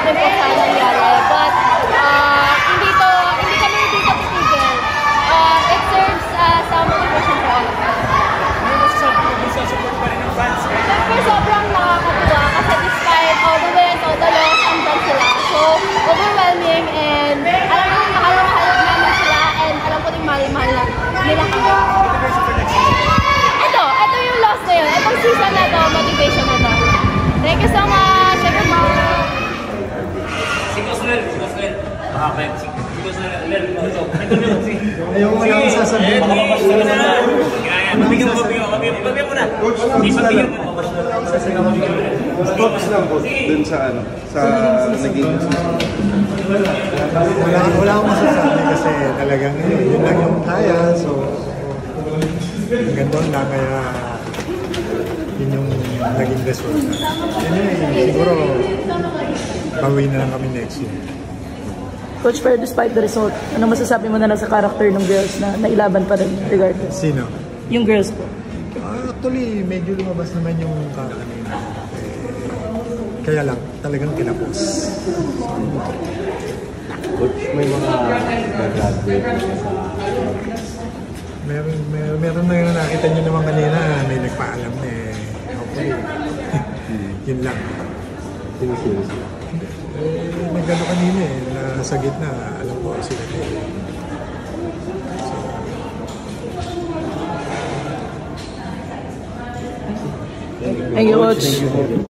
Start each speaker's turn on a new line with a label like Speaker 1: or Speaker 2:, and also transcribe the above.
Speaker 1: rin po sa nangyari. But hindi kami dito titigil. It serves as a motivation for all of us.
Speaker 2: Support pa rin ng fans.
Speaker 1: Siyempre sobrang nakakatuwa kasi despite all the wins, all the loss, andyan sila. So overwhelming and alam ko mahal namin sila and alam ko din mahal nila kami. Ito yung loss na yun. Itong season na to, motivation na to. Thank you so much, everyone.
Speaker 2: Si Cosnel. Bakit? Si Cosnel.
Speaker 3: Ayaw mo lang sasabihin.
Speaker 2: Pabigyan mo na.
Speaker 4: Focus lang po dun sa naging
Speaker 3: Wala akong masasabi kasi talagang yun lang yung kaya. So, hanggang doon lang kaya yun yung naging result. Siguro, bawi na lang kami next year.
Speaker 5: Coach, pero despite the result, ano masasabi mo na lang sa character ng girls na nailaban pa rin regardless?
Speaker 3: Sino?
Speaker 5: Yung girls po.
Speaker 3: Actually, medyo lumabas naman yung kanina. Kaya lang, talagang kinapos.
Speaker 4: coach, may mga graduate sa
Speaker 3: meron na yung nakita nyo naman kanina, may nagpaalam na eh. Okay. Yun lang.
Speaker 4: seriously.
Speaker 3: May gano'n kanina eh, na sa gitna, alam ko sila eh.
Speaker 5: Thank you, Coach.